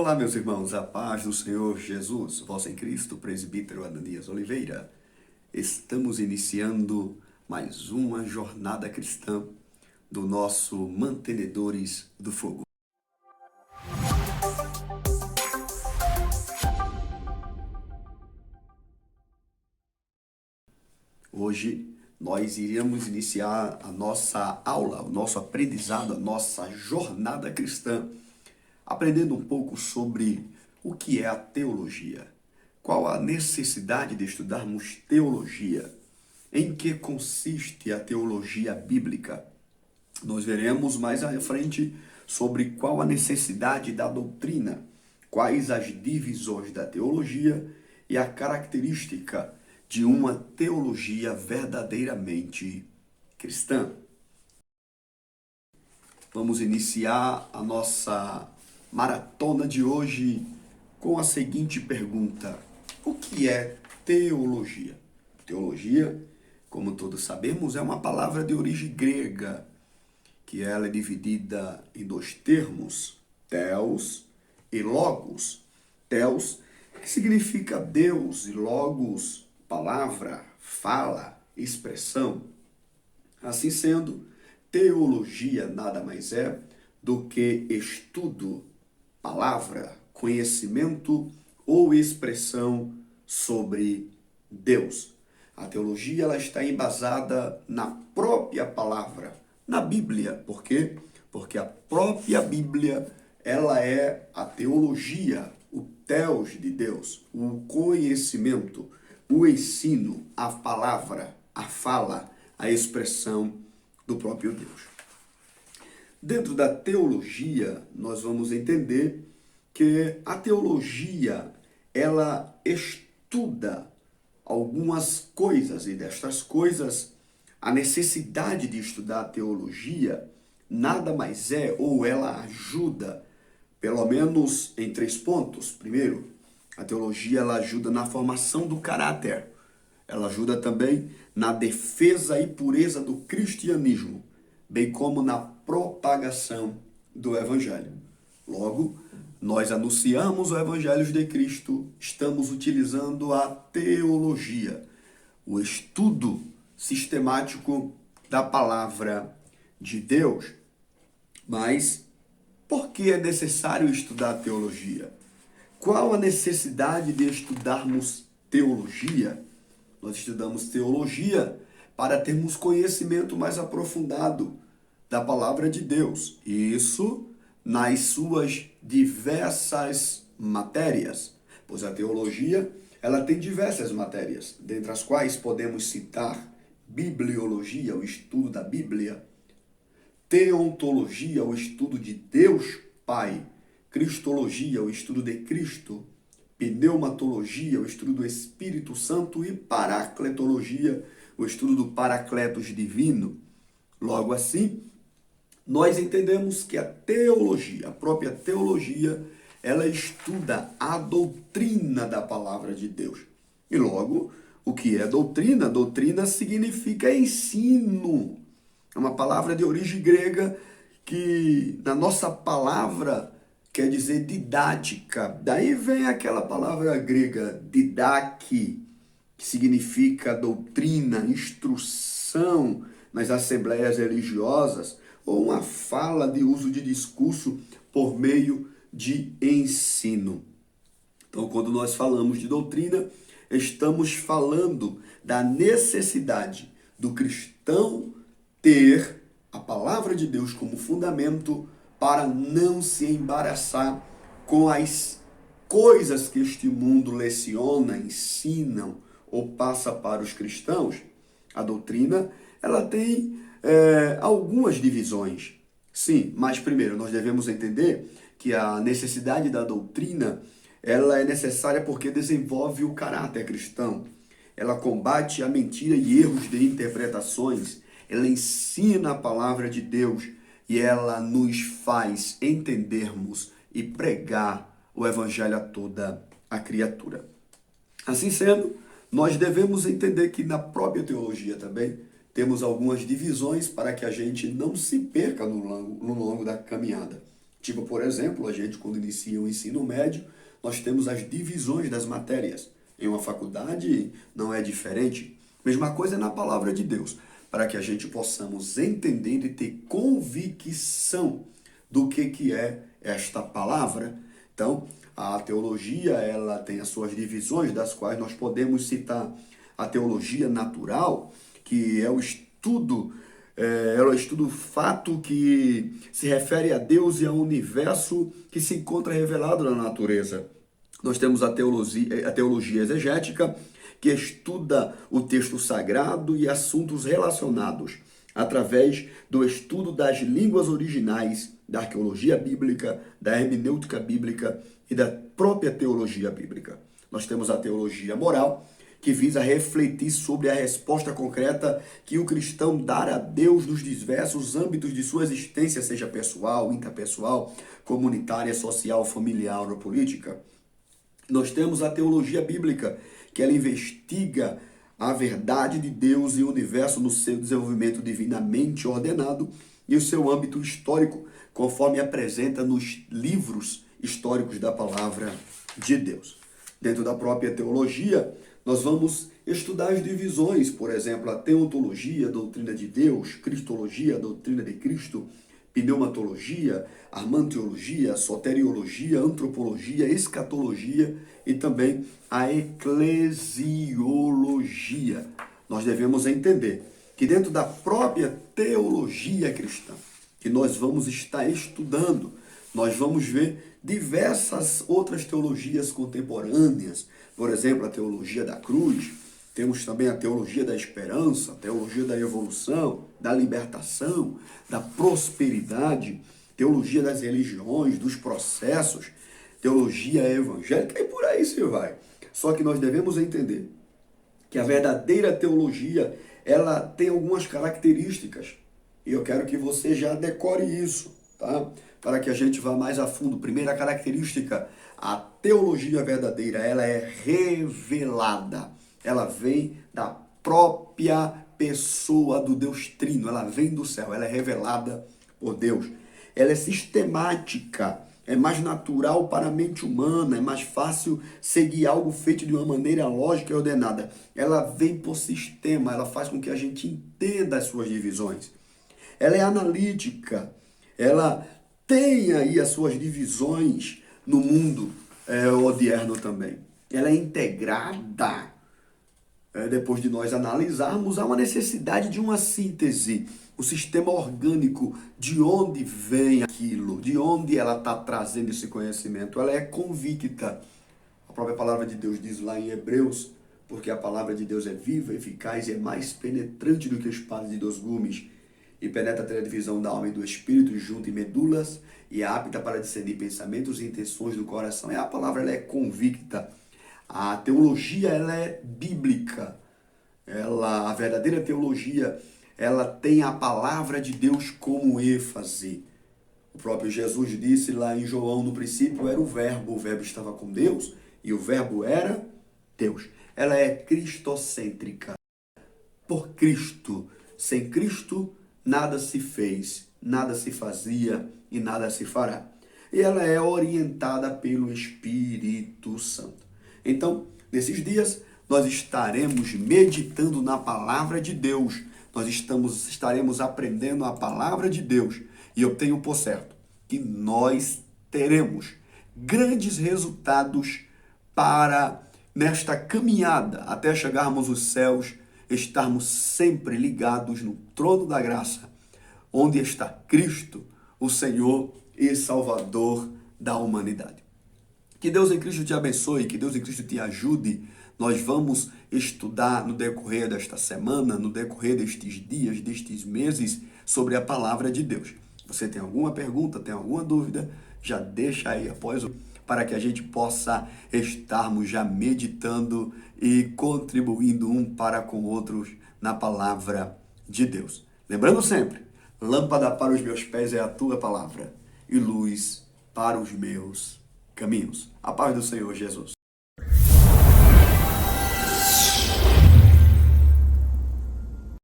Olá, meus irmãos, a paz do Senhor Jesus, vosso em Cristo, presbítero Ananias Oliveira. Estamos iniciando mais uma jornada cristã do nosso Mantenedores do Fogo. Hoje nós iremos iniciar a nossa aula, o nosso aprendizado, a nossa jornada cristã, aprendendo um pouco sobre o que é a teologia. Qual a necessidade de estudarmos teologia? Em que consiste a teologia bíblica? Nós veremos mais à frente sobre qual a necessidade da doutrina, quais as divisões da teologia e a característica de uma teologia verdadeiramente cristã. Vamos iniciar a nossa maratona de hoje com a seguinte pergunta: o que é teologia? Teologia, como todos sabemos, é uma palavra de origem grega, que ela é dividida em dois termos, theos e logos. Theos, que significa Deus, e logos, palavra, fala, expressão. Assim sendo, teologia nada mais é do que estudo, palavra, conhecimento ou expressão sobre Deus. A teologia ela está embasada na própria palavra, na Bíblia. Por quê? Porque a própria Bíblia ela é a teologia, o theos de Deus, o conhecimento, o ensino, a palavra, a fala, a expressão do próprio Deus. Dentro da teologia, nós vamos entender que a teologia, ela estuda algumas coisas, e destas coisas, a necessidade de estudar a teologia nada mais é, ou ela ajuda, pelo menos em 3 pontos. Primeiro, a teologia ela ajuda na formação do caráter. Ela ajuda também na defesa e pureza do cristianismo, bem como na propagação do Evangelho. Logo, nós anunciamos o Evangelho de Cristo, estamos utilizando a teologia, o estudo sistemático da palavra de Deus. Mas por que é necessário estudar teologia? Qual a necessidade de estudarmos teologia? Nós estudamos teologia para termos conhecimento mais aprofundado da palavra de Deus. E isso nas suas diversas matérias. Pois a teologia, ela tem diversas matérias, dentre as quais podemos citar bibliologia, o estudo da Bíblia, teontologia, o estudo de Deus Pai, cristologia, o estudo de Cristo, pneumatologia, o estudo do Espírito Santo, e paracletologia, o estudo do Paracletos divino. Logo assim, nós entendemos que a teologia, a própria teologia, ela estuda a doutrina da palavra de Deus. E logo, o que é doutrina? Doutrina significa ensino. É uma palavra de origem grega que, na nossa palavra, quer dizer didática. Daí vem aquela palavra grega, didaque, que significa doutrina, instrução nas assembleias religiosas, ou uma fala de uso de discurso por meio de ensino. Então, quando nós falamos de doutrina, estamos falando da necessidade do cristão ter a palavra de Deus como fundamento para não se embaraçar com as coisas que este mundo leciona, ensinam ou passa para os cristãos. A doutrina, ela tem algumas divisões. Sim, mas primeiro nós devemos entender que a necessidade da doutrina, ela é necessária porque desenvolve o caráter cristão. Ela combate a mentira e erros de interpretações. Ela ensina a palavra de Deus e ela nos faz entendermos e pregar o evangelho a toda a criatura. Assim sendo, nós devemos entender que na própria teologia também temos algumas divisões para que a gente não se perca no longo da caminhada. Tipo, por exemplo, a gente quando inicia o ensino médio, nós temos as divisões das matérias. Em uma faculdade não é diferente. Mesma coisa na palavra de Deus, para que a gente possamos entender e ter convicção do que é esta palavra. Então, a teologia, ela tem as suas divisões, das quais nós podemos citar a teologia natural, que é o estudo, ela estuda o fato que se refere a Deus e ao universo que se encontra revelado na natureza. Nós temos a teologia exegética, que estuda o texto sagrado e assuntos relacionados, através do estudo das línguas originais, da arqueologia bíblica, da hermenêutica bíblica e da própria teologia bíblica. Nós temos a teologia moral, que visa refletir sobre a resposta concreta que o cristão dá a Deus nos diversos âmbitos de sua existência, seja pessoal, interpessoal, comunitária, social, familiar ou política. Nós temos a teologia bíblica, que ela investiga a verdade de Deus e o universo no seu desenvolvimento divinamente ordenado e o seu âmbito histórico, conforme apresenta nos livros históricos da palavra de Deus. Dentro da própria teologia, nós vamos estudar as divisões, por exemplo, a teontologia, a doutrina de Deus, cristologia, a doutrina de Cristo, pneumatologia, armanteologia, soteriologia, antropologia, escatologia e também a eclesiologia. Nós devemos entender que dentro da própria teologia cristã, que nós vamos estar estudando, nós vamos ver diversas outras teologias contemporâneas, por exemplo, a teologia da cruz, temos também a teologia da esperança, a teologia da evolução, da libertação, da prosperidade, teologia das religiões, dos processos, teologia evangélica e por aí se vai. Só que nós devemos entender que a verdadeira teologia, ela tem algumas características. E eu quero que você já decore isso, tá? Para que a gente vá mais a fundo. Primeira característica, a teologia verdadeira, ela é revelada. Ela vem da própria pessoa do Deus Trino, ela vem do céu, ela é revelada por Deus. Ela é sistemática, é mais natural para a mente humana, é mais fácil seguir algo feito de uma maneira lógica e ordenada. Ela vem por sistema, ela faz com que a gente entenda as suas divisões. Ela é analítica, ela tem aí as suas divisões no mundo odierno também. Ela é integrada. Depois de nós analisarmos, há uma necessidade de uma síntese, o sistema orgânico, de onde vem aquilo, de onde ela está trazendo esse conhecimento. Ela é convicta. A própria palavra de Deus diz lá em Hebreus, porque a palavra de Deus é viva, eficaz e é mais penetrante do que espada de 2 gumes, e penetra até a divisão da alma e do espírito, junto em medulas, e é apta para discernir pensamentos e intenções do coração. E a palavra ela é convicta. A teologia ela é bíblica. A verdadeira teologia, ela tem a palavra de Deus como ênfase. O próprio Jesus disse lá em João, no princípio era o verbo estava com Deus e o verbo era Deus. Ela é cristocêntrica. Por Cristo. Sem Cristo, nada se fez, nada se fazia e nada se fará. E ela é orientada pelo Espírito Santo. Então, nesses dias, nós estaremos meditando na palavra de Deus. Nós estaremos aprendendo a palavra de Deus. E eu tenho por certo que nós teremos grandes resultados para, nesta caminhada, até chegarmos aos céus, estarmos sempre ligados no trono da graça, onde está Cristo, o Senhor e Salvador da humanidade. Que Deus em Cristo te abençoe, que Deus em Cristo te ajude. Nós vamos estudar no decorrer desta semana, no decorrer destes dias, destes meses, sobre a palavra de Deus. Você tem alguma pergunta, tem alguma dúvida? Já deixa aí após para que a gente possa estarmos já meditando e contribuindo um para com outros na palavra de Deus. Lembrando sempre, lâmpada para os meus pés é a tua palavra e luz para os meus caminhos. A paz do Senhor Jesus.